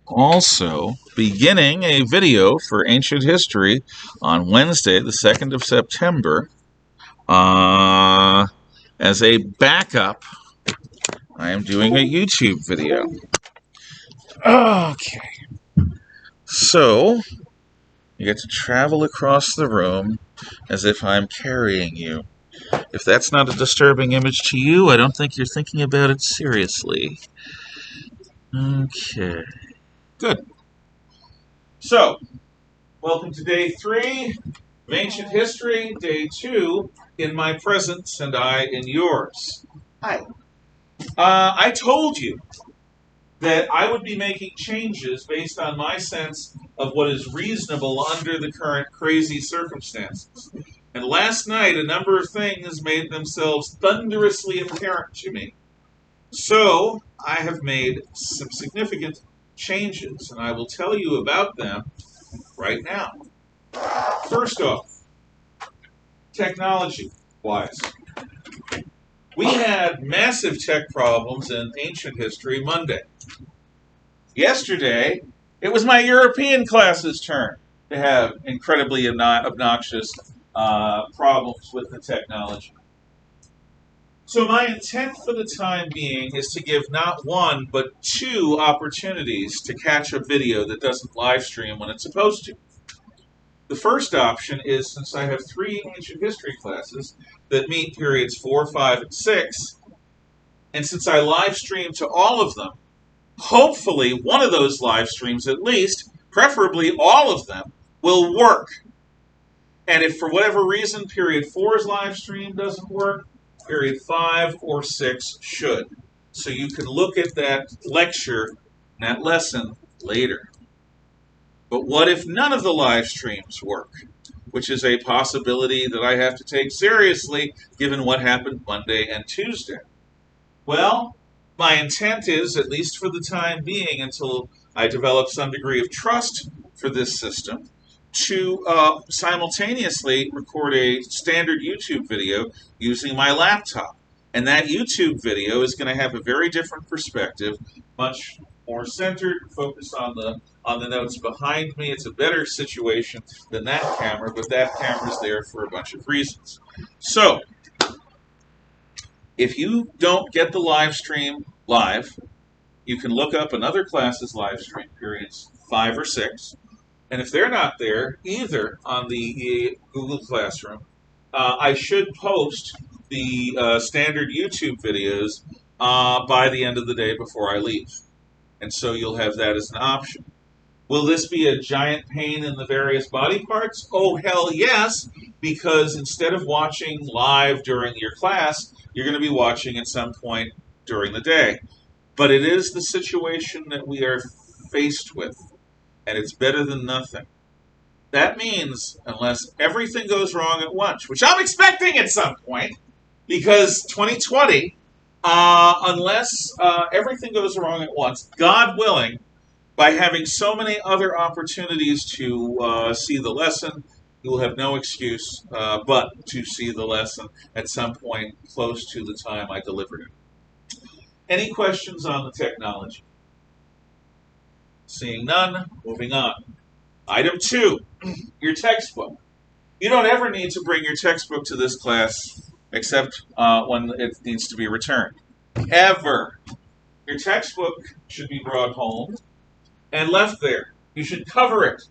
also beginning a video for ancient history on Wednesday, the 2nd of September. As a backup, I am doing a YouTube video. Okay. So, you get to travel across the room as if I'm carrying you. If that's not a disturbing image to you, I don't think you're thinking about it seriously. Okay. Good. So, welcome to day 3 of ancient history, day 2 in my presence and I in yours. Hi. I told you that I would be making changes based on my sense of what is reasonable under the current crazy circumstances. And last night, a number of things made themselves thunderously apparent to me. So, I have made some significant changes, and I will tell you about them right now. First off, technology-wise. We had massive tech problems in ancient history Monday. Yesterday, it was my European class's turn to have incredibly obnoxious problems with the technology. So my intent for the time being is to give not one, but 2 opportunities to catch a video that doesn't live stream when it's supposed to. The first option is, since I have 3 ancient history classes that meet periods 4, 5, and 6, and since I live stream to all of them, hopefully one of those live streams at least, preferably all of them, will work. And if for whatever reason period 4's live stream doesn't work, period 5 or 6 should. So you can look at that lecture, that lesson, later. But what if none of the live streams work? Which is a possibility that I have to take seriously given what happened Monday and Tuesday. Well, my intent is, at least for the time being, until I develop some degree of trust for this system, to simultaneously record a standard YouTube video using my laptop. And that YouTube video is going to have a very different perspective, much more centered, focused on the notes behind me. It's a better situation than that camera, but that camera's there for a bunch of reasons. So, if you don't get the live stream live, you can look up another class's live stream, periods 5 or 6. And if they're not there, either on the Google Classroom, I should post the standard YouTube videos by the end of the day before I leave. And so you'll have that as an option. Will this be a giant pain in the various body parts? Oh, hell yes, because instead of watching live during your class, you're going to be watching at some point during the day. But it is the situation that we are faced with, and it's better than nothing. That means, unless everything goes wrong at once, which I'm expecting at some point, because 2020, unless everything goes wrong at once, God willing, by having so many other opportunities to see the lesson, you will have no excuse but to see the lesson at some point close to the time I delivered it. Any questions on the technology? Seeing none, moving on. Item 2, your textbook. You don't ever need to bring your textbook to this class except when it needs to be returned. Ever. Your textbook should be brought home and left there. You should cover it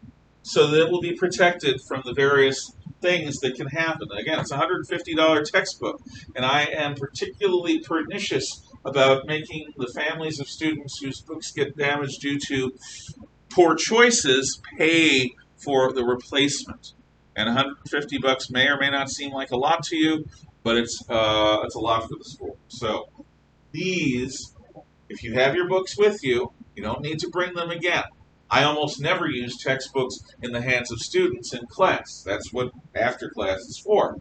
so that it will be protected from the various things that can happen. Again, it's a $150 textbook, and I am particularly pernicious about making the families of students whose books get damaged due to poor choices pay for the replacement. And $150 may or may not seem like a lot to you, but it's a lot for the school. So these, if you have your books with you, you don't need to bring them again. I almost never use textbooks in the hands of students in class. That's what after class is for.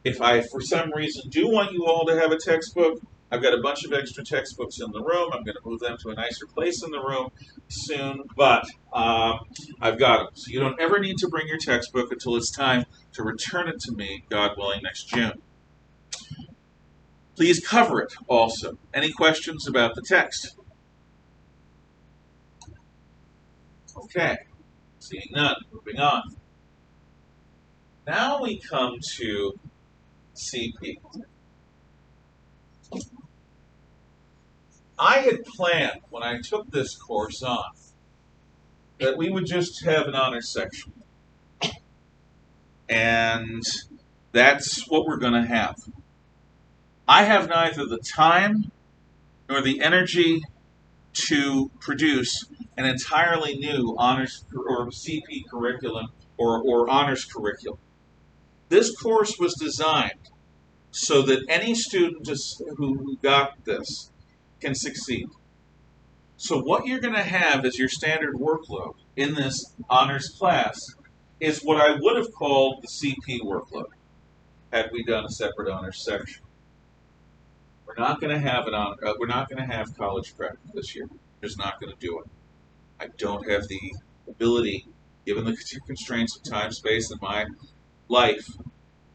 If I, for some reason, do want you all to have a textbook, I've got a bunch of extra textbooks in the room. I'm going to move them to a nicer place in the room soon, but I've got them. So you don't ever need to bring your textbook until it's time to return it to me, God willing, next June. Please cover it also. Any questions about the text? Okay, seeing none, moving on. Now we come to CP. I had planned when I took this course on that we would just have an honors section. And that's what we're going to have. I have neither the time nor the energy to produce an entirely new honors or CP curriculum or honors curriculum. This course was designed so that any student who got this can succeed. So what you're going to have as your standard workload in this honors class is what I would have called the CP workload had we done a separate honors section. We're not going to have we're not going to have college prep this year. Just not going to do it. I don't have the ability, given the constraints of time, space, and my life,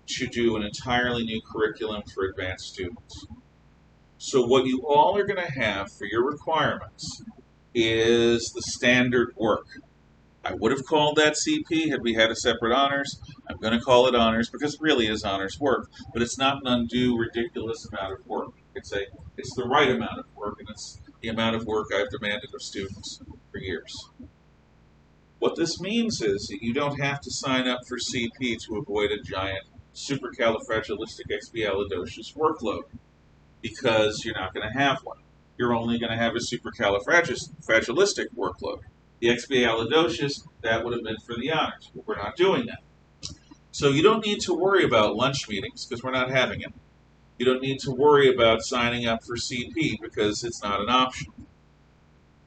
to do an entirely new curriculum for advanced students. So what you all are going to have for your requirements is the standard work. I would have called that CP had we had a separate honors. I'm going to call it honors because it really is honors work, but it's not an undue, ridiculous amount of work. It's the right amount of work, and it's the amount of work I've demanded of students for years. What this means is that you don't have to sign up for CP to avoid a giant supercalifragilisticexpialidocious workload, because you're not going to have one. You're only going to have a supercalifragilistic workload. The expialidocious, that would have been for the honors, but we're not doing that. So you don't need to worry about lunch meetings because we're not having it. You don't need to worry about signing up for CP because it's not an option.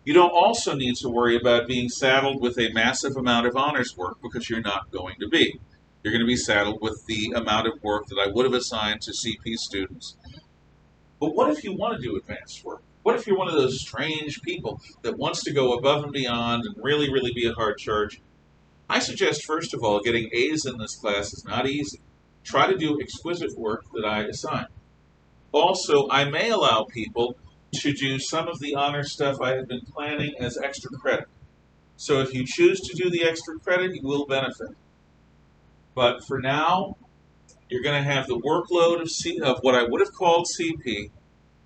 You don't also need to worry about being saddled with a massive amount of honors work because you're not going to be. You're going to be saddled with the amount of work that I would have assigned to CP students. But what if you want to do advanced work? What if you're one of those strange people that wants to go above and beyond and really, really be a hard charge? I suggest, first of all, getting A's in this class is not easy. Try to do exquisite work that I assign. Also, I may allow people to do some of the honor stuff I have been planning as extra credit. So if you choose to do the extra credit, you will benefit. But for now, you're going to have the workload of what I would have called CP,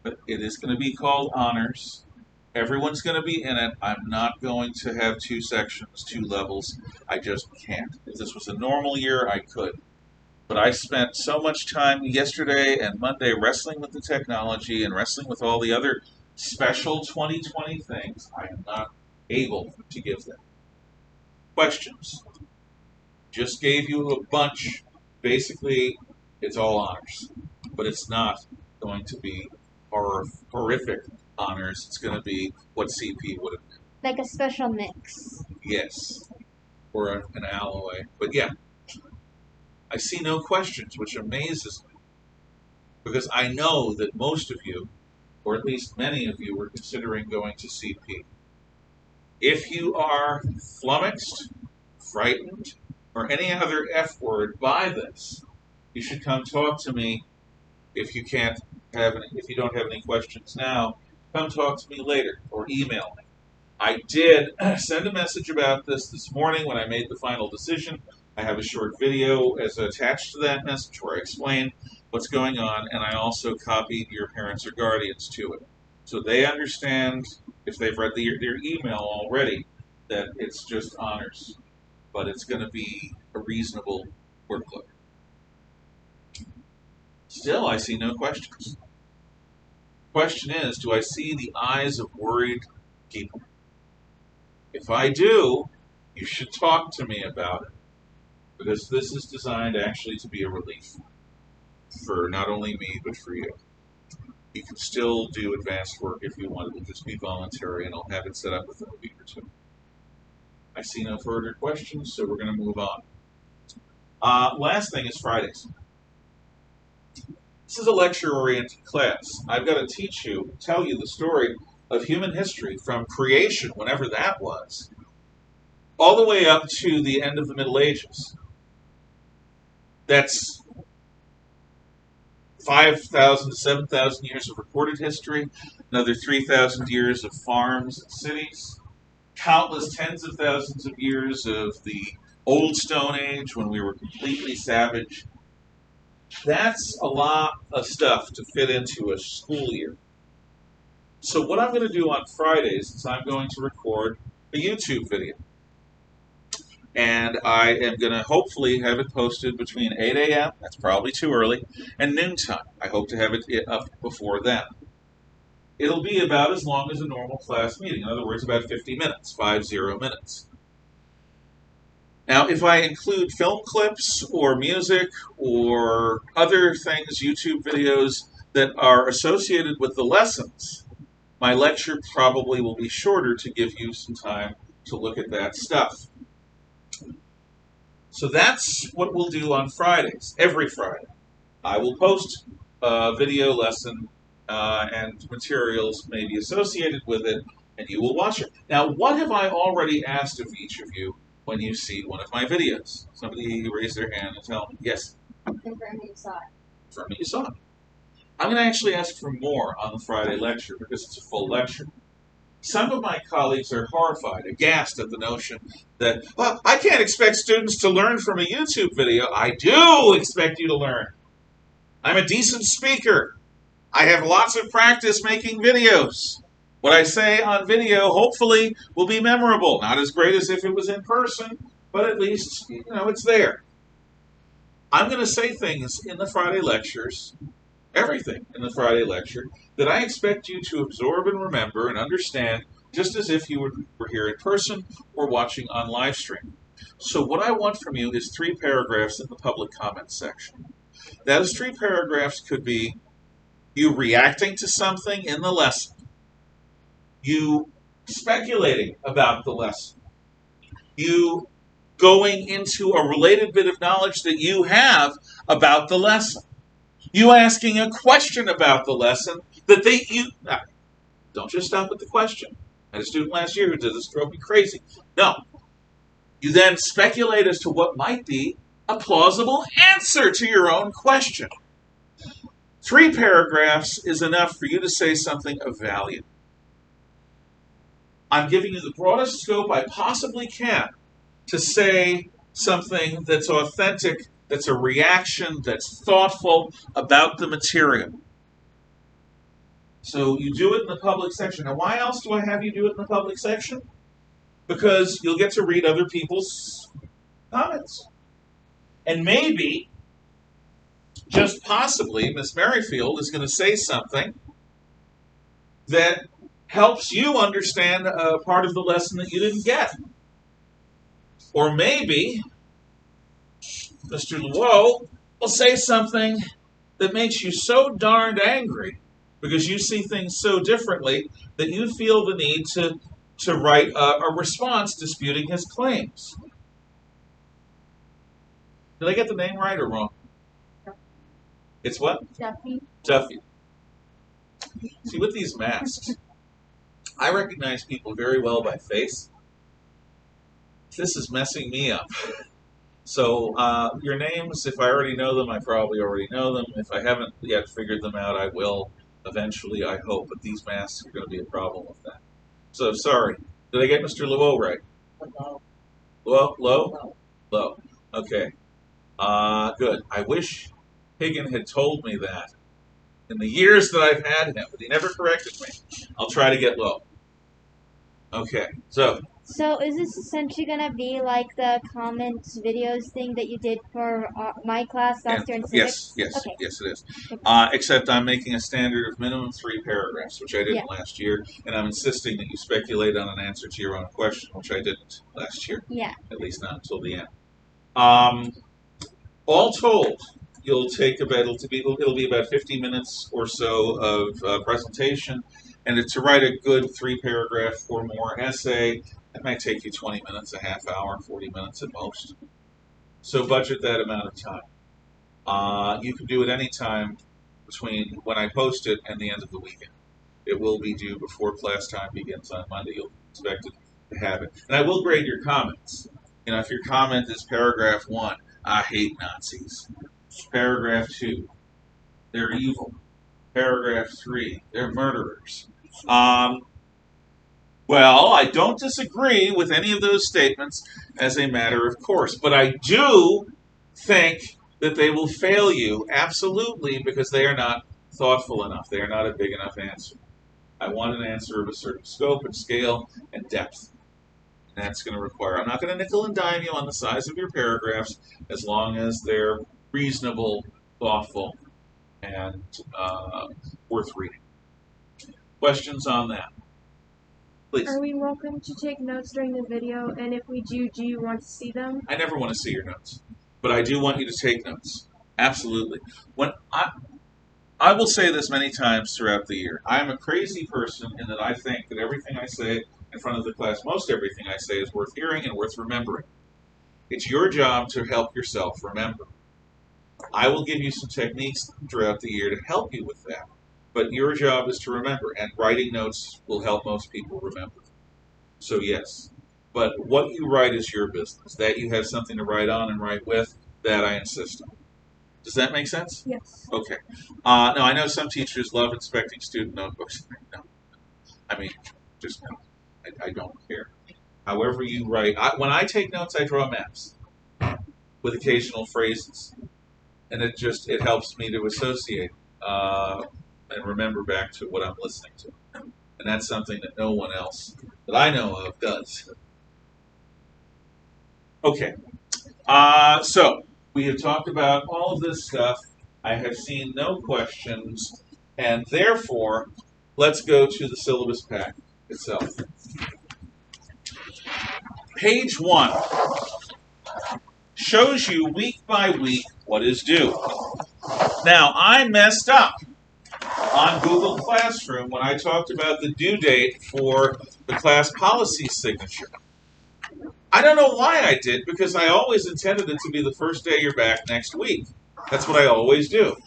but it is going to be called honors. Everyone's going to be in it. I'm not going to have 2 sections, 2 levels. I just can't. If this was a normal year, I could. But I spent so much time yesterday and Monday wrestling with the technology and wrestling with all the other special 2020 things. I am not able to give them. Questions? Just gave you a bunch. Basically, it's all honors. But it's not going to be horrific honors. It's going to be what CP would have been. Like a special mix. Yes. Or an alloy. But yeah. I see no questions, which amazes me, because I know that most of you, or at least many of you, were considering going to CP. If you are flummoxed, frightened, or any other F word by this, you should come talk to me. If you don't have any questions now, come talk to me later or email me. I did send a message about this morning when I made the final decision. I have a short video as attached to that message where I explain what's going on, and I also copied your parents or guardians to it. So they understand, if they've read their email already, that it's just honors, but it's going to be a reasonable workload. Still, I see no questions. Question is, do I see the eyes of worried people? If I do, you should talk to me about it, because this is designed actually to be a relief for not only me, but for you. You can still do advanced work if you want. It will just be voluntary, and I'll have it set up within a week or 2. I see no further questions, so we're going to move on. Last thing is Fridays. This is a lecture-oriented class. I've got to tell you the story of human history from creation, whenever that was, all the way up to the end of the Middle Ages. That's 5,000 to 7,000 years of recorded history, another 3,000 years of farms and cities, countless tens of thousands of years of the old Stone Age when we were completely savage. That's a lot of stuff to fit into a school year. So what I'm going to do on Fridays is I'm going to record a YouTube video. And I am going to hopefully have it posted between 8 a.m., that's probably too early, and noontime. I hope to have it up before then. It'll be about as long as a normal class meeting. In other words, about 50 minutes, 50 minutes. Now, if I include film clips or music or other things, YouTube videos that are associated with the lessons, my lecture probably will be shorter to give you some time to look at that stuff. So that's what we'll do on Fridays, every Friday. I will post a video lesson and materials maybe associated with it, and you will watch it. Now, what have I already asked of each of you when you see one of my videos? Somebody raise their hand and tell me. Yes? Confirm you saw it. Confirm that you saw it. I'm going to actually ask for more on the Friday lecture because it's a full lecture. Some of my colleagues are horrified, aghast at the notion that, well, I can't expect students to learn from a YouTube video. I do expect you to learn. I'm a decent speaker. I have lots of practice making videos. What I say on video hopefully will be memorable. Not as great as if it was in person, but at least, it's there. I'm going to say things in the Friday lectures, everything in the Friday lecture, that I expect you to absorb and remember and understand just as if you were here in person or watching on live stream. So what I want from you is 3 paragraphs in the public comments section. Those 3 paragraphs could be you reacting to something in the lesson, you speculating about the lesson, you going into a related bit of knowledge that you have about the lesson, you asking a question about the lesson that don't just stop at the question. I had a student last year who did this, drove me crazy. No. You then speculate as to what might be a plausible answer to your own question. 3 paragraphs is enough for you to say something of value. I'm giving you the broadest scope I possibly can to say something that's authentic, that's a reaction, that's thoughtful about the material. So you do it in the public section. Now, why else do I have you do it in the public section? Because you'll get to read other people's comments. And maybe, just possibly, Miss Merrifield is going to say something that helps you understand a part of the lesson that you didn't get. Or maybe Mr. Luo will say something that makes you so darned angry because you see things so differently that you feel the need to write a response disputing his claims. Did I get the name right or wrong? It's what? Duffy. Duffy. See, with these masks, I recognize people very well by face. This is messing me up. So your names, if I already know them, I probably already know them. If I haven't yet figured them out, I will eventually, I hope. But these masks are going to be a problem with that. So sorry. Did I get Mr. Luo right? Low. Low. Okay. Good. I wish Higgin had told me that in the years that I've had him, but he never corrected me. I'll try to get low. Okay. So is this essentially gonna be like the comments videos thing that you did for my class last year in civics? Yes, Okay. yes, it is. Except I'm making a standard of minimum 3 paragraphs, which I didn't last year, and I'm insisting that you speculate on an answer to your own question, which I didn't last year. Yeah. At least not until the end. All told, it'll be about 50 minutes or so of presentation, and to write a good 3-paragraph or more essay, that might take you 20 minutes, a half hour, 40 minutes at most. So budget that amount of time. You can do it any time between when I post it and the end of the weekend. It will be due before class time begins on Monday. You'll be expected to have it. And I will grade your comments. If your comment is paragraph 1, I hate Nazis. Paragraph 2, they're evil. Paragraph 3, they're murderers. Well, I don't disagree with any of those statements as a matter of course, but I do think that they will fail you absolutely because they are not thoughtful enough. They are not a big enough answer. I want an answer of a certain scope and scale and depth. And that's going to require, I'm not going to nickel and dime you on the size of your paragraphs as long as they're reasonable, thoughtful, and worth reading. Questions on that? Please. Are we welcome to take notes during the video? And if we do you want to see them? I never want to see your notes, but I do want you to take notes. Absolutely. When I will say this many times throughout the year. I am a crazy person in that I think that everything I say in front of the class, most everything I say is worth hearing and worth remembering. It's your job to help yourself remember. I will give you some techniques throughout the year to help you with that. But your job is to remember, and writing notes will help most people remember. So yes. But what you write is your business. That you have something to write on and write with, that I insist on. Does that make sense? Yes. Okay. Now, I know some teachers love inspecting student notebooks. No. I mean, just no. I don't care. However you write. When I take notes, I draw maps with occasional phrases. And it helps me to associate and remember back to what I'm listening to. And that's something that no one else that I know of does. Okay. So we have talked about all of this stuff. I have seen no questions, and therefore, let's go to the syllabus pack itself. Page 1 shows you week by week what is due. Now, I messed up on Google Classroom when I talked about the due date for the class policy signature. I don't know why I did, because I always intended it to be the first day you're back next week. That's what I always do.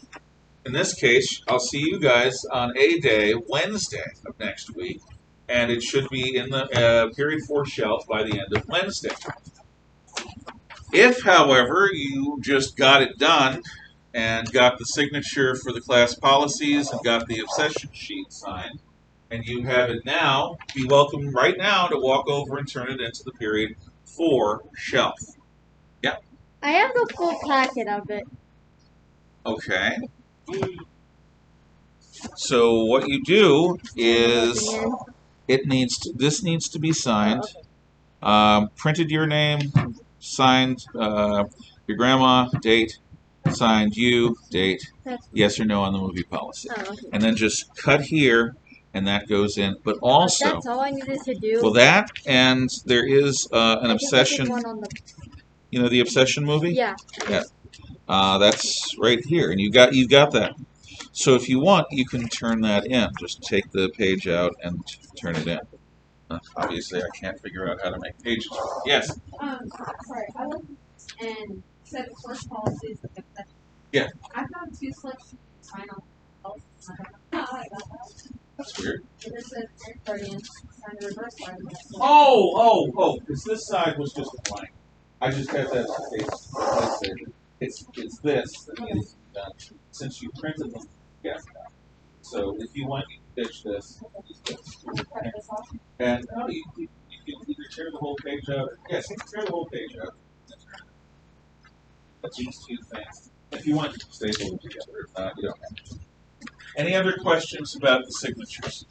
In this case, I'll see you guys on a day, Wednesday of next week, and it should be in the Period 4 shelf by the end of Wednesday. If, however, you just got it done and got the signature for the class policies and got the obsession sheet signed, and you have it now, be welcome right now to walk over and turn it into the Period 4 shelf. Yeah? I have the full packet of it. Okay. So what you do is this needs to be signed. Printed your name, signed your grandma, date, signed you, date, yes or no on the movie policy. Oh, okay. And then just cut here, and that goes in. But also, That's all I needed to do. well, that, and there is an obsession. You know the Obsession movie? Yeah. Yeah. That's right here, and you got that. So if you want, you can turn that in. Just take the page out and turn it in. Obviously, I can't figure out how to make pages. Yes. Sorry, I looked and said the first policy is the exception. Yeah. I found two slips to sign on. That's weird. It just says guardian, sign the reverse side. Oh, because this side was just a blank. I just had that face. It's this that needs to be done. Since you printed them, yeah. So if you want, you can ditch this. And no, you can either tear the whole page out. Yes, you can tear the whole page out. But these two things. If you want, you can staple them together. If not, you don't have to. Any other questions about the signatures?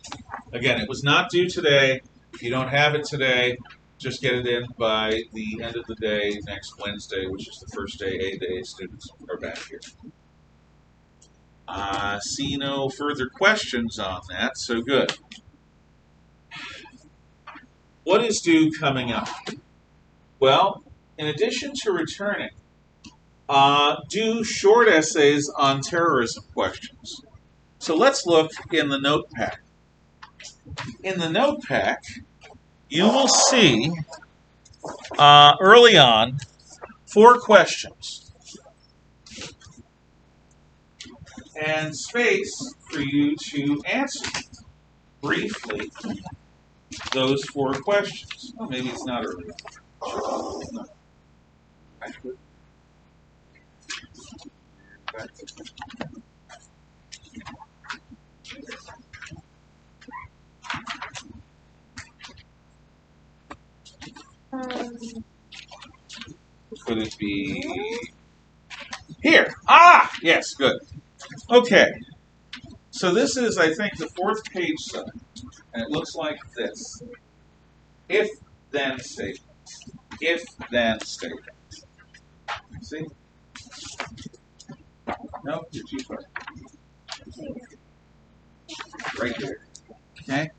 Again, it was not due today. If you don't have it today, just get it in by the end of the day next Wednesday, which is the first day A-Day students are back here. See no further questions on that, so good. What is due coming up? Well, in addition to returning, do short essays on terrorism questions. So let's look in the note pack. In the note pack, you will see early on 4 questions and space for you to answer briefly those 4 questions. Well, maybe it's not early on. Could it be here? Ah, yes, good. Okay. So this is, I think, the fourth page set, and it looks like this. If then statement. If then statement. See? No, you're too far. Right there. Okay?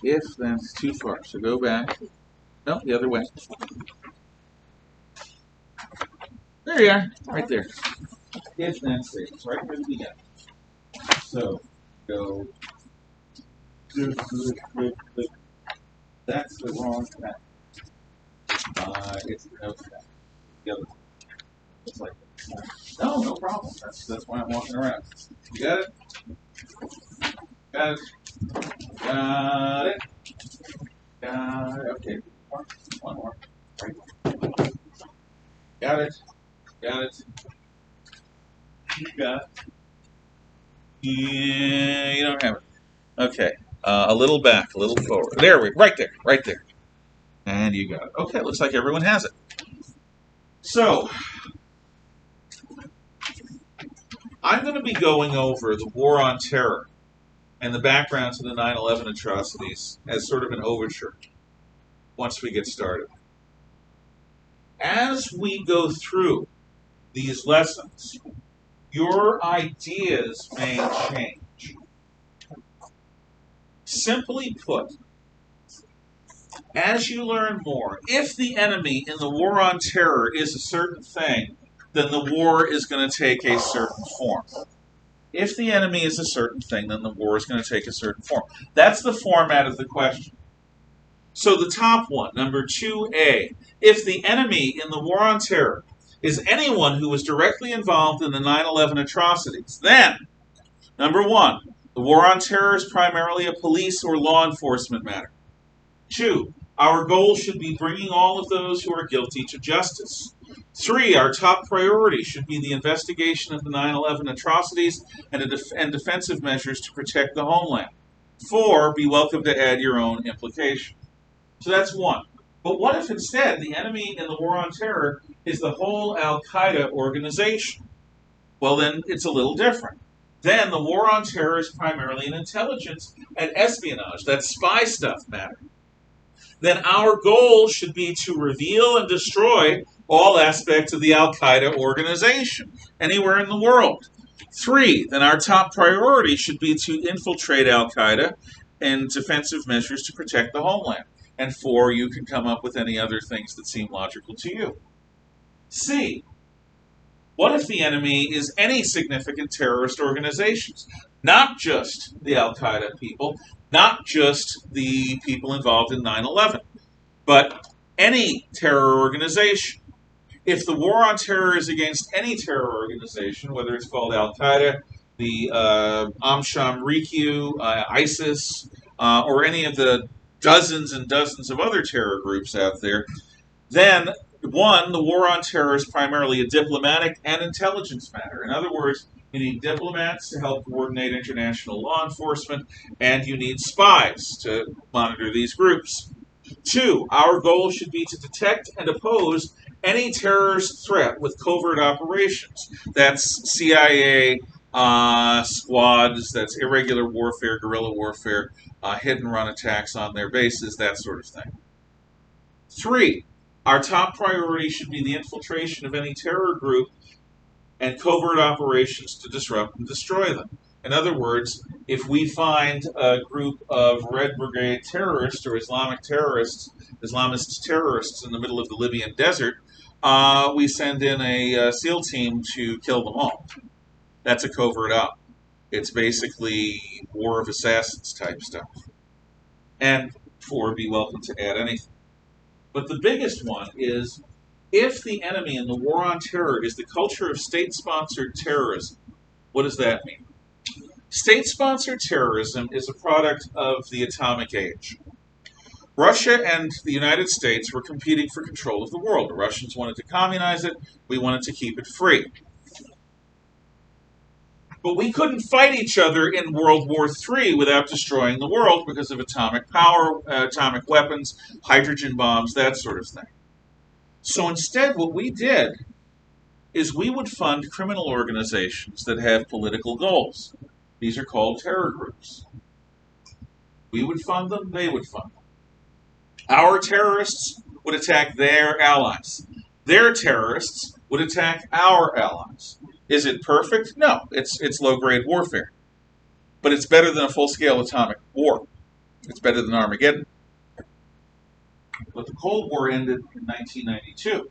If then it's too far. So go back. No, the other way. There you are. Right there. If then statements. Right where the beginning. So go. That's the wrong path. It's the other path. The other one. It's like no problem. That's why I'm walking around. You got it? Got it. Got it. Got it. Okay. One more. Right. Got it. Got it. You got it. Yeah, you don't have it. Okay. A little back, a little forward. There we right there, right there. And you got it. Okay, looks like everyone has it. So I'm going to be going over the War on Terror and the background to the 9/11 atrocities as sort of an overture once we get started. As we go through these lessons, your ideas may change. Simply put, as you learn more, if the enemy in the War on Terror is a certain thing, then the war is going to take a certain form. If the enemy is a certain thing, then the war is going to take a certain form. That's the format of the question. So the top one, number 2A, if the enemy in the War on Terror is anyone who was directly involved in the 9/11 atrocities, then, number 1, the War on Terror is primarily a police or law enforcement matter. 2, our goal should be bringing all of those who are guilty to justice. 3, our top priority should be the investigation of the 9/11 atrocities and defensive measures to protect the homeland. 4, be welcome to add your own implication. So that's 1. But what if instead the enemy in the War on Terror is the whole Al-Qaeda organization? Well, then it's a little different. Then the War on Terror is primarily an intelligence and espionage, that spy stuff matter. Then our goal should be to reveal and destroy all aspects of the Al-Qaeda organization anywhere in the world. 3, then our top priority should be to infiltrate Al-Qaeda and defensive measures to protect the homeland. And 4, you can come up with any other things that seem logical to you. C, what if the enemy is any significant terrorist organizations? Not just the Al-Qaeda people, not just the people involved in 9/11, but any terror organization. If the War on Terror is against any terror organization, whether it's called Al-Qaeda, the Amsham Rikyu, ISIS, or any of the dozens and dozens of other terror groups out there, then 1, the War on Terror is primarily a diplomatic and intelligence matter. In other words, you need diplomats to help coordinate international law enforcement, and you need spies to monitor these groups. 2, our goal should be to detect and oppose any terrorist threat with covert operations. That's CIA squads, that's irregular warfare, guerrilla warfare, hit-and-run attacks on their bases, that sort of thing. 3, our top priority should be the infiltration of any terror group and covert operations to disrupt and destroy them. In other words, if we find a group of Red Brigade terrorists or Islamist terrorists in the middle of the Libyan desert, we send in a SEAL team to kill them all. That's a covert op. It's basically War of Assassins type stuff. And 4, be welcome to add anything. But the biggest one is, if the enemy in the War on Terror is the culture of state-sponsored terrorism, what does that mean? State-sponsored terrorism is a product of the atomic age. Russia and the United States were competing for control of the world. The Russians wanted to communize it. We wanted to keep it free. But we couldn't fight each other in World War III without destroying the world because of atomic power, atomic weapons, hydrogen bombs, that sort of thing. So instead, what we did is we would fund criminal organizations that have political goals. These are called terror groups. We would fund them, they would fund them. Our terrorists would attack their allies. Their terrorists would attack our allies. Is it perfect? No, it's low-grade warfare. But it's better than a full-scale atomic war. It's better than Armageddon. But the Cold War ended in 1992.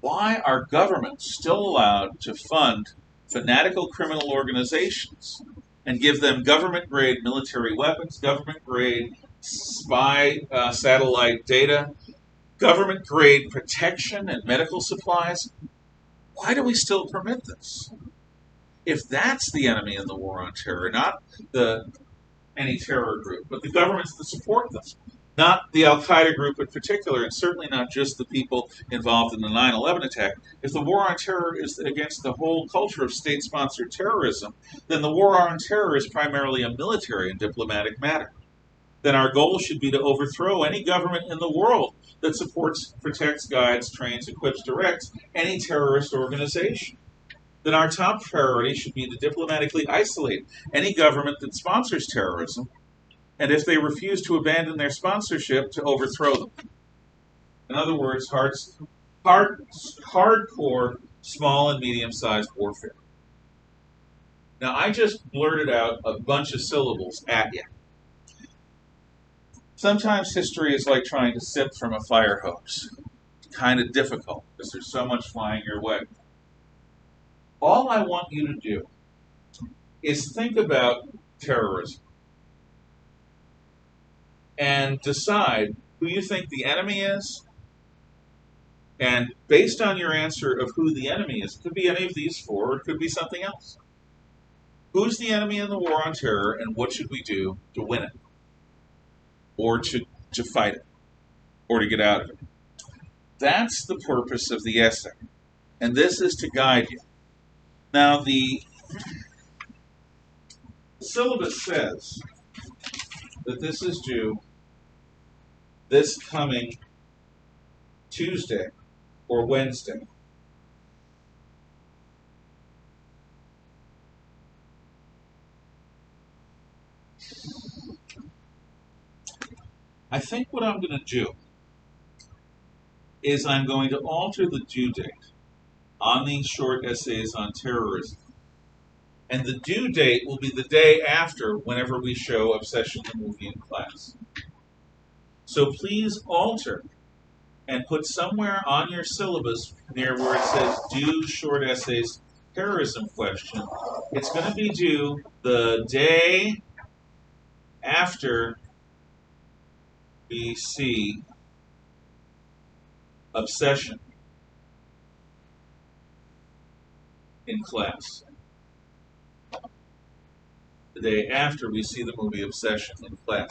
Why are governments still allowed to fund fanatical criminal organizations and give them government-grade military weapons, government-grade spy satellite data, government-grade protection and medical supplies? Why do we still permit this? If that's the enemy in the war on terror, not any terror group, but the governments that support them, not the Al-Qaeda group in particular, and certainly not just the people involved in the 9/11 attack. If the war on terror is against the whole culture of state-sponsored terrorism, then the war on terror is primarily a military and diplomatic matter. Then our goal should be to overthrow any government in the world that supports, protects, guides, trains, equips, directs any terrorist organization. Then our top priority should be to diplomatically isolate any government that sponsors terrorism, and if they refuse to abandon their sponsorship, to overthrow them. In other words, hardcore small and medium-sized warfare. Now, I just blurted out a bunch of syllables at you. Sometimes history is like trying to sip from a fire hose. It's kind of difficult because there's so much flying your way. All I want you to do is think about terrorism and decide who you think the enemy is. And based on your answer of who the enemy is, it could be any of these four, or it could be something else. Who's the enemy in the war on terror, and what should we do to win it? Or to fight it? Or to get out of it? That's the purpose of the essay. And this is to guide you. Now, the syllabus says that this is due this coming Tuesday or Wednesday. I think what I'm going to do is I'm going to alter the due date on these short essays on terrorism. And the due date will be the day after whenever we show Obsession the movie in class. So please alter and put somewhere on your syllabus near where it says due short essays terrorism question. It's going to be due the day after we see Obsession in class. The day after we see the movie Obsession in class.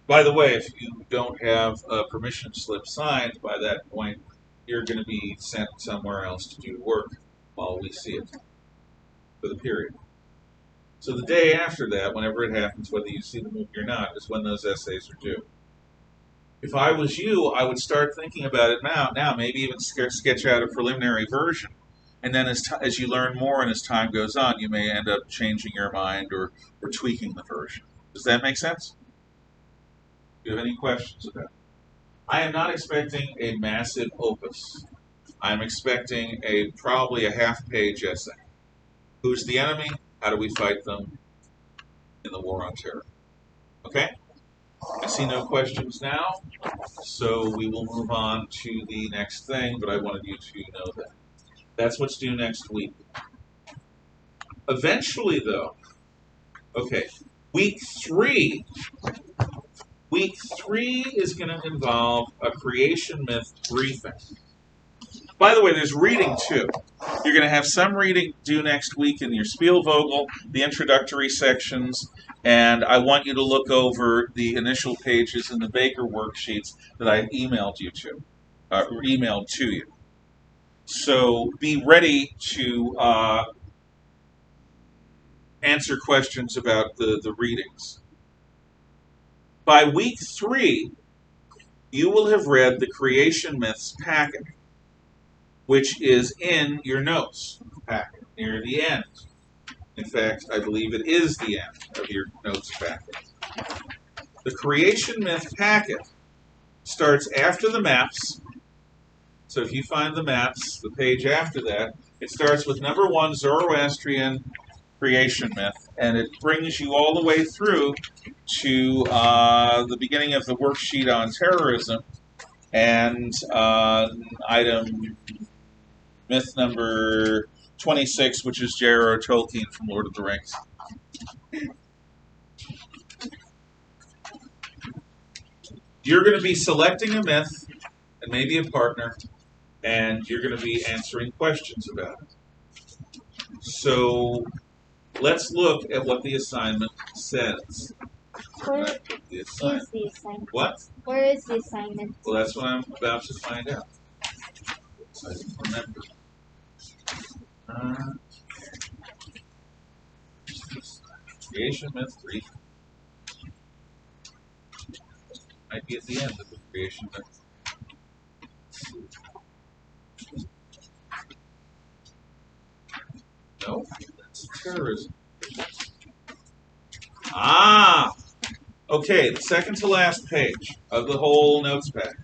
By the way, if you don't have a permission slip signed by that point, you're going to be sent somewhere else to do work while we see it for the period. So the day after that, whenever it happens, whether you see the movie or not, is when those essays are due. If I was you, I would start thinking about it now, maybe even sketch out a preliminary version. And then as you learn more and as time goes on, you may end up changing your mind or tweaking the version. Does that make sense? Do you have any questions about it? I am not expecting a massive opus. I'm expecting probably a half-page essay. Who's the enemy? How do we fight them in the war on terror? Okay? I see no questions now, so we will move on to the next thing, but I wanted you to know that. That's what's due next week. Eventually, though, okay, week three is going to involve a creation myth briefing. By the way, there's reading too. You're going to have some reading due next week in your Spielvogel, the introductory sections, and I want you to look over the initial pages in the Baker worksheets that I emailed to you. So be ready to answer questions about the readings. By week 3, you will have read the Creation Myths packet, which is in your notes packet near the end. In fact, I believe it is the end of your notes packet. The Creation Myth packet starts after the maps. So if you find the maps, the page after that, it starts with number 1, Zoroastrian Creation Myth, and it brings you all the way through to the beginning of the worksheet on terrorism and item myth number 26, which is J.R.R. Tolkien from Lord of the Rings. You're going to be selecting a myth and maybe a partner, and you're going to be answering questions about it. So let's look at what the assignment says. Where The is assignment. the assignment? What? Where is the assignment? Well, that's what I'm about to find out. So I don't remember. Creation Myth 3. Might be at the end of the Creation Myth. No, that's terrorism. Ah! Okay, the second to last page of the whole notes pack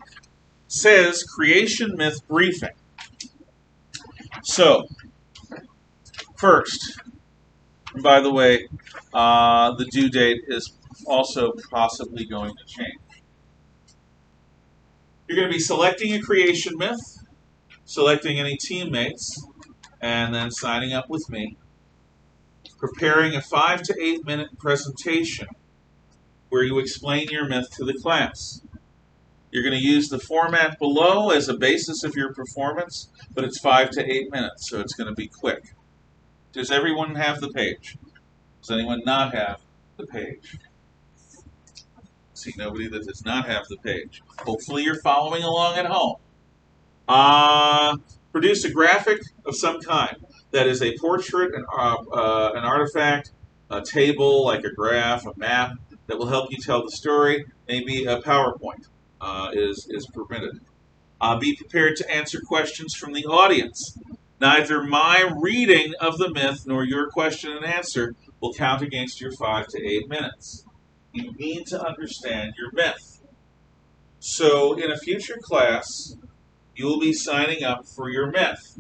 says Creation Myth Briefing. So, first, and by the way, the due date is also possibly going to change. You're going to be selecting a creation myth, selecting any teammates, and then signing up with me. Preparing a 5 to 8 minute presentation where you explain your myth to the class. You're going to use the format below as a basis of your performance, but it's 5 to 8 minutes, so it's going to be quick. Does everyone have the page? Does anyone not have the page? See nobody that does not have the page. Hopefully you're following along at home. Produce a graphic of some kind. That is a portrait, an artifact, a table like a graph, a map that will help you tell the story. Maybe a PowerPoint is permitted. Be prepared to answer questions from the audience. Neither my reading of the myth nor your question and answer will count against your 5 to 8 minutes. You need to understand your myth. So in a future class, you will be signing up for your myth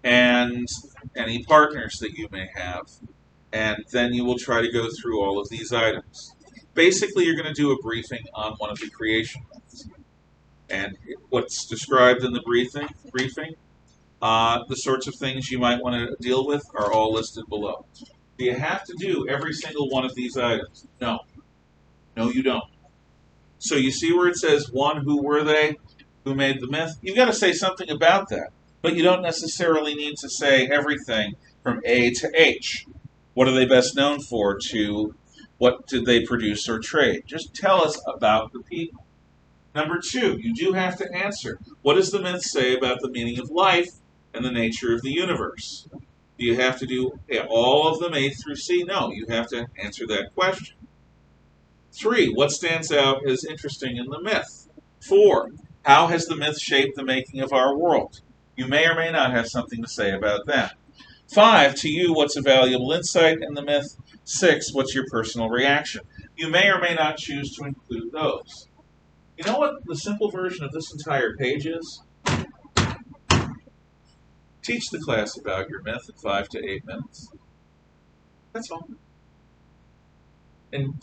and any partners that you may have. And then you will try to go through all of these items. Basically, you're going to do a briefing on one of the creation myths. And what's described in the briefing, the sorts of things you might want to deal with are all listed below. Do you have to do every single one of these items? No. No, you don't. So you see where it says, 1, who were they? Who made the myth? You've got to say something about that. But you don't necessarily need to say everything from A to H. What are they best known for to what did they produce or trade? Just tell us about the people. Number 2, you do have to answer. What does the myth say about the meaning of life and the nature of the universe? Do you have to do all of them A through C? No, you have to answer that question. 3, what stands out as interesting in the myth? 4, how has the myth shaped the making of our world? You may or may not have something to say about that. 5, to you, what's a valuable insight in the myth? 6, what's your personal reaction? You may or may not choose to include those. You know what the simple version of this entire page is? Teach the class about your myth in 5 to 8 minutes. That's all. And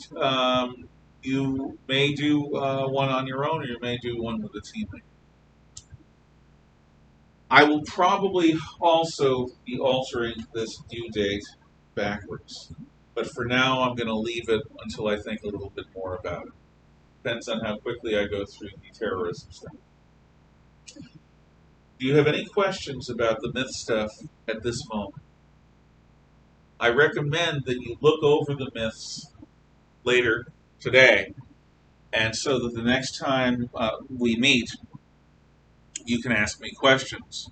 you may do one on your own, or you may do one with a teammate. I will probably also be altering this due date backwards. But for now, I'm going to leave it until I think a little bit more about it. Depends on how quickly I go through the terrorism stuff. Do you have any questions about the myth stuff at this moment? I recommend that you look over the myths later today, and so that the next time we meet, you can ask me questions,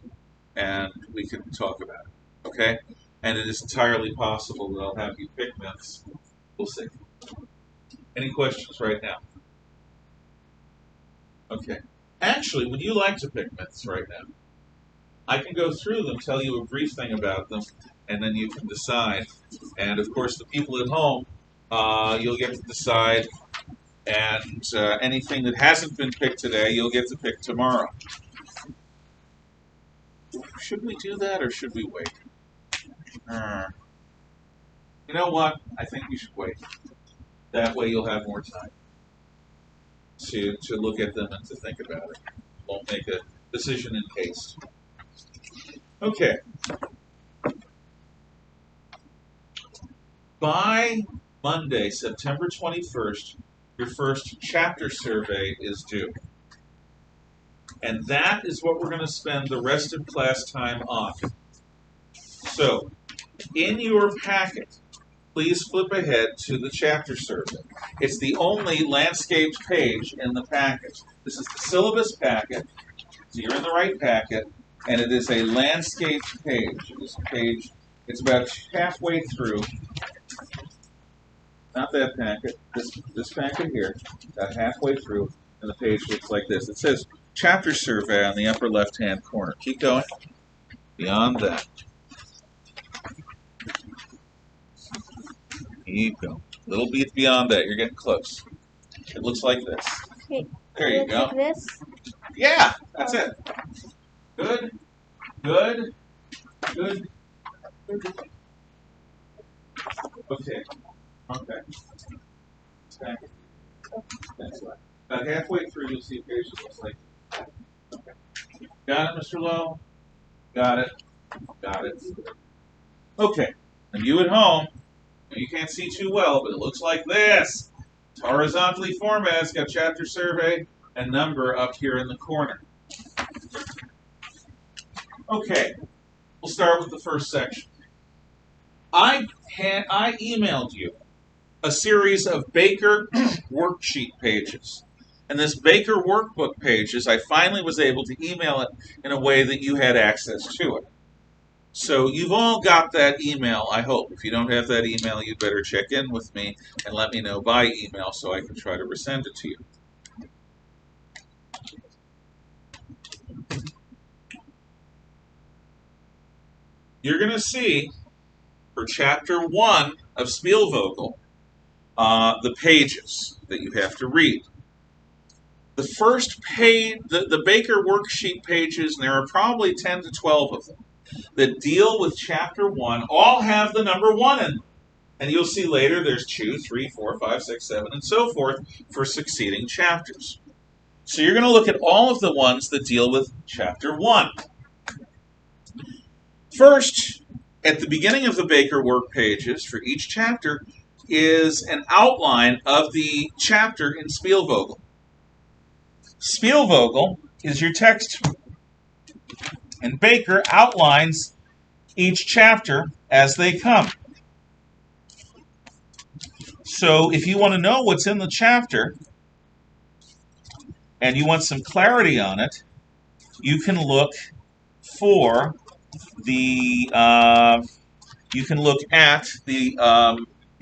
and we can talk about it, okay? and it is entirely possible that I'll have you pick myths. We'll see. Any questions right now? Okay. Actually, would you like to pick myths right now? I can go through them, tell you a brief thing about them, and then you can decide. And of course, the people at home, you'll get to decide. And anything that hasn't been picked today, you'll get to pick tomorrow. Should we do that, or should we wait? You know what? I think we should wait. That way you'll have more time to look at them and to think about it. Won't make a decision in haste. Okay. By Monday, September 21st, your first chapter survey is due. And that is what we're going to spend the rest of class time on. So, in your packet, please flip ahead to the chapter survey. It's the only landscaped page in the packet. This is the syllabus packet, so you're in the right packet, and it is a landscaped page. This page, it's about halfway through. Not that packet, this packet here, about halfway through, and the page looks like this. It says chapter survey on the upper left-hand corner. Keep going. Beyond that. Keep going. A little bit beyond that. You're getting close. It looks like this. Okay. There you Looks go. like this. Yeah, that's it. Good. Good. Good. Good. Okay. Okay. Okay. That's right. About halfway through, you'll see a page that looks like that. Okay. Got it, Mr. Lowe? Got it. Got it. Okay. And you at home, you can't see too well, but it looks like this. It's horizontally formatted. It's got chapter survey and number up here in the corner. Okay. We'll start with the first section. I emailed you a series of Baker worksheet pages. And this Baker workbook pages, I finally was able to email it in a way that you had access to it. So you've all got that email, I hope. If you don't have that email, you better check in with me and let me know by email so I can try to resend it to you. You're going to see, for Chapter 1 of Spielvogel, the pages that you have to read. The first page, the Baker worksheet pages, and there are probably 10 to 12 of them, that deal with Chapter 1, all have the number 1 in them. And you'll see later there's 2, 3, 4, 5, 6, 7, and so forth for succeeding chapters. So you're going to look at all of the ones that deal with Chapter 1. First, at the beginning of the Baker work pages for each chapter is an outline of the chapter in Spielvogel. Spielvogel is your text, and Baker outlines each chapter as they come. So if you want to know what's in the chapter, and you want some clarity on it, you can look for the you can look at the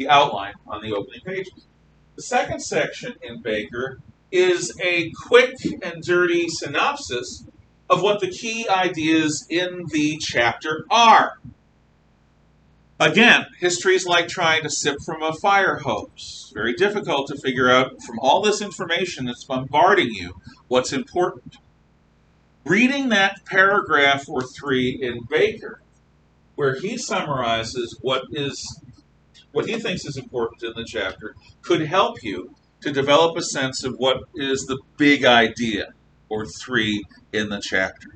outline on the opening pages. The second section in Baker is a quick and dirty synopsis of what the key ideas in the chapter are. Again, history is like trying to sip from a fire hose. Very difficult to figure out from all this information that's bombarding you what's important. Reading that paragraph or 3 in Baker, where he summarizes what he thinks is important in the chapter, could help you to develop a sense of what is the big idea or 3 in the chapter.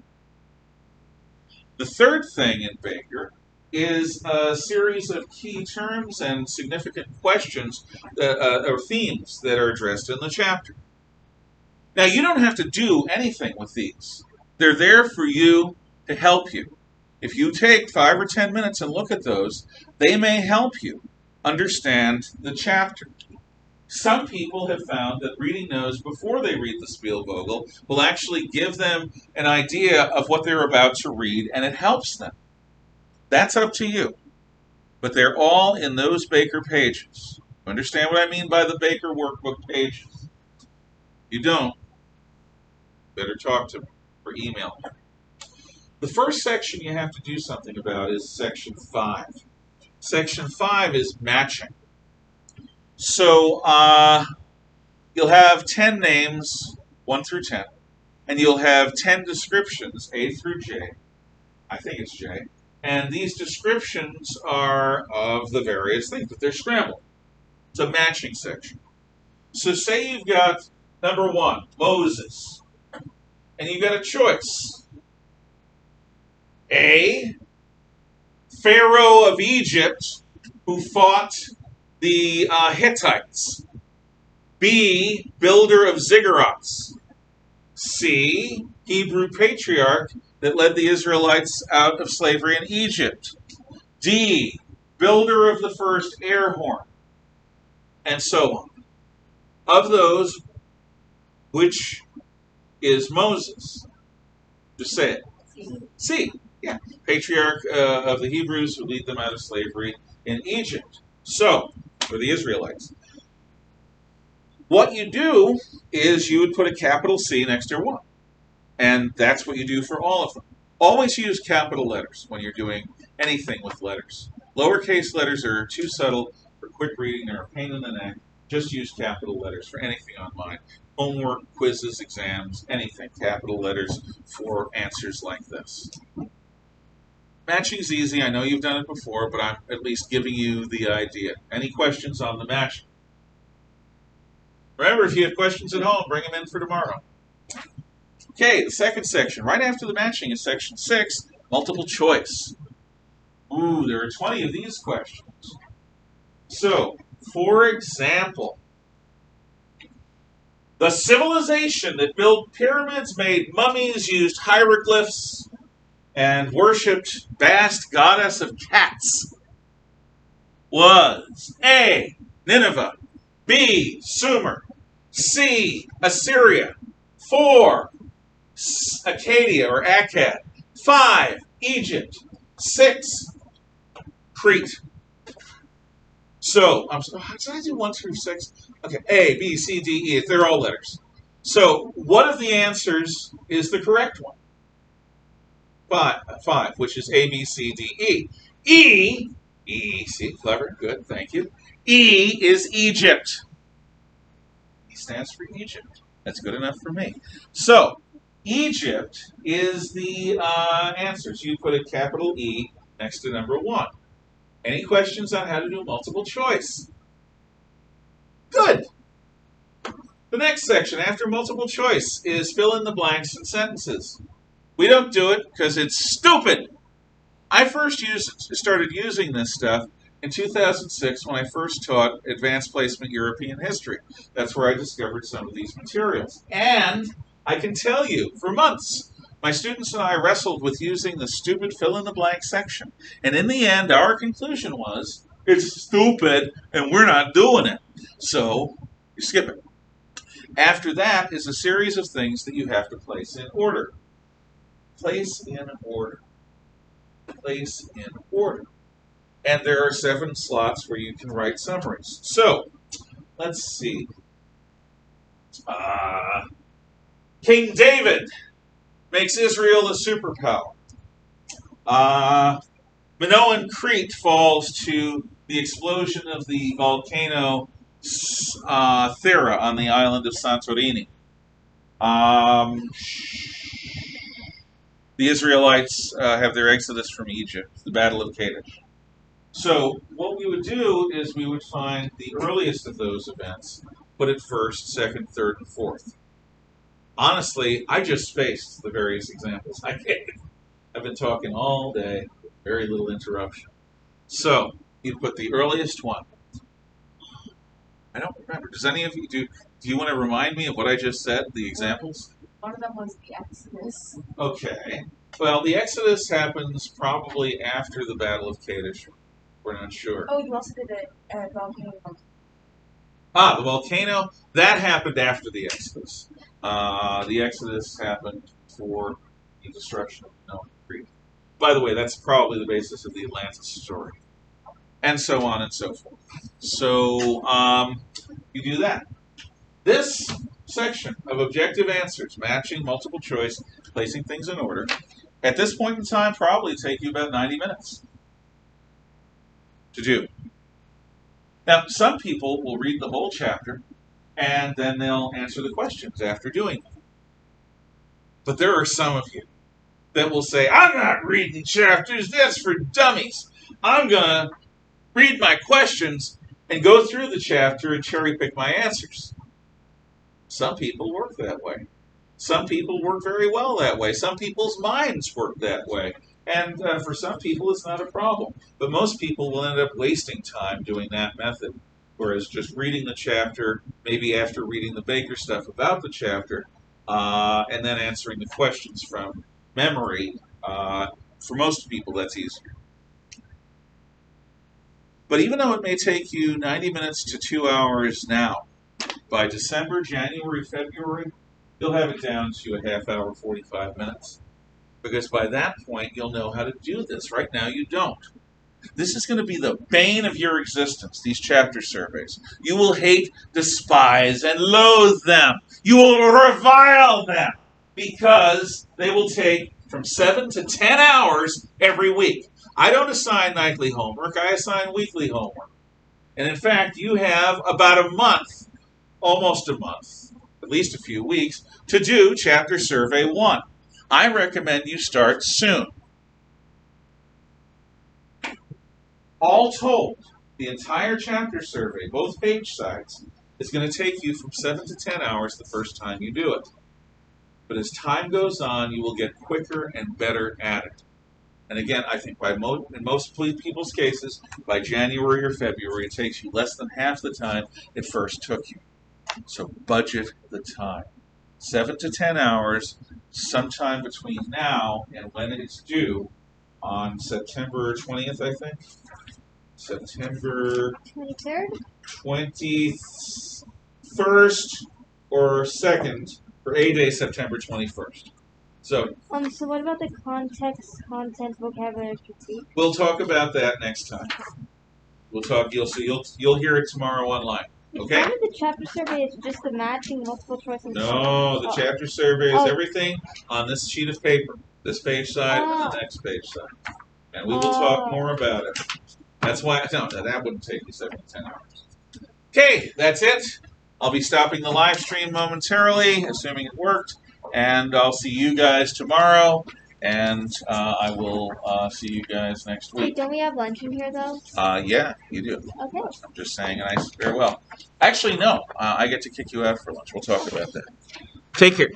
The third thing in Baker is a series of key terms and significant questions or themes that are addressed in the chapter. Now, you don't have to do anything with these. They're there for you to help you. If you take 5 or 10 minutes and look at those, they may help you understand the chapter. Some people have found that reading those before they read the Spielvogel will actually give them an idea of what they're about to read, and it helps them. That's up to you. but they're all in those Baker pages. Understand what I mean by the Baker workbook pages? You don't, better talk to me or email me. The first section you have to do something about is section 5. Section 5 is matching. So you'll have 10 names, 1 through 10, and you'll have 10 descriptions, A through J. I think it's J. And these descriptions are of the various things, but they're scrambled. It's a matching section. So say you've got number 1, Moses, and you've got a choice. A, Pharaoh of Egypt, who fought the Hittites. B, builder of ziggurats. C, Hebrew patriarch that led the Israelites out of slavery in Egypt. D, builder of the first air horn. And so on. Of those, which is Moses? Just say it. C. Yeah. Patriarch of the Hebrews who lead them out of slavery in Egypt. So, for the Israelites. What you do is you would put a capital C next to 1. And that's what you do for all of them. Always use capital letters when you're doing anything with letters. Lowercase letters are too subtle for quick reading. They're a pain in the neck. Just use capital letters for anything online. Homework, quizzes, exams, anything. Capital letters for answers like this. Matching's easy. I know you've done it before, but I'm at least giving you the idea. Any questions on the matching? Remember, if you have questions at home, bring them in for tomorrow. Okay, the second section. Right after the matching is section 6, multiple choice. Ooh, there are 20 of these questions. So, for example, the civilization that built pyramids, made mummies, used hieroglyphs, and worshipped vast goddess of cats was A, Nineveh, B, Sumer, C, Assyria, 4, Akkad or Akkad, 5, Egypt, 6, Crete. So, did I do 1 through 6? Okay, A, B, C, D, E, they're all letters. So, one of the answers is the correct one. 5, which is A, B, C, D, E. E, see, clever, good, thank you. E is Egypt. E stands for Egypt. That's good enough for me. So, Egypt is the answer. So you put a capital E next to number 1. Any questions on how to do multiple choice? Good. The next section after multiple choice is fill in the blanks in sentences. We don't do it because it's stupid. I first started using this stuff in 2006 when I first taught Advanced Placement European History. That's where I discovered some of these materials. And I can tell you, for months, my students and I wrestled with using the stupid fill-in-the-blank section. And in the end, our conclusion was, it's stupid and we're not doing it. So, you skip it. After that is a series of things that you have to place in order. Place in order. Place in order. And there are 7 slots where you can write summaries. So, let's see. King David makes Israel a superpower. Minoan Crete falls to the explosion of the volcano Thera on the island of Santorini. The Israelites have their exodus from Egypt, the Battle of Kadesh. So what we would do is we would find the earliest of those events, put it first, second, third, and fourth. Honestly, I just spaced the various examples I gave. I've been talking all day, very little interruption. So you put the earliest one. I don't remember. Does any of you do you want to remind me of what I just said, the examples? One of them was the Exodus. Okay. Well, the Exodus happens probably after the Battle of Kadesh. We're not sure. Oh, you also did a volcano. The volcano, that happened after the Exodus. The Exodus happened for the destruction of Minoan Crete. By the way, that's probably the basis of the Atlantis story. and so on and so forth. So you do that. This section of objective answers, matching multiple choice, placing things in order, at this point in time probably take you about 90 minutes to do. Now, some people will read the whole chapter and then they'll answer the questions after doing it. But there are some of you that will say, I'm not reading chapters, that's for dummies. I'm going to read my questions and go through the chapter and cherry pick my answers. Some people work that way. Some people work very well that way. Some people's minds work that way. And for some people, it's not a problem. But most people will end up wasting time doing that method. Whereas just reading the chapter, maybe after reading the Baker stuff about the chapter, and then answering the questions from memory, for most people, that's easier. But even though it may take you 90 minutes to 2 hours now, by December, January, February, you'll have it down to a half hour, 45 minutes. Because by that point, you'll know how to do this. Right now, you don't. This is going to be the bane of your existence, these chapter surveys. You will hate, despise, and loathe them. You will revile them because they will take from 7 to 10 hours every week. I don't assign nightly homework. I assign weekly homework. And in fact, you have about a month, almost a month, at least a few weeks, to do Chapter Survey 1. I recommend you start soon. All told, the entire chapter survey, both page sides, is going to take you from 7 to 10 hours the first time you do it. But as time goes on, you will get quicker and better at it. And again, I think in most people's cases, by January or February, it takes you less than half the time it first took you. So budget the time. 7 to 10 hours, sometime between now and when it's due on September 20th, I think. September 23rd? 21st or 2nd, for A-Day, September 21st. So what about the context, content, vocabulary, critique? we'll talk about that next time. We'll talk. You'll hear it tomorrow online. Okay? Part of the chapter survey is just the matching multiple choice. No, the chapter survey is everything on this sheet of paper, this page side and the next page side, and we will talk more about it. That's why that wouldn't take you 7 to 10 hours. Okay, that's it. I'll be stopping the live stream momentarily, assuming it worked, and I'll see you guys tomorrow. And I will see you guys next Wait, week. don't we have lunch in here though? Yeah, you do. Okay. I'm just saying a nice farewell. Actually, no. I get to kick you out for lunch. We'll talk about that. Take care.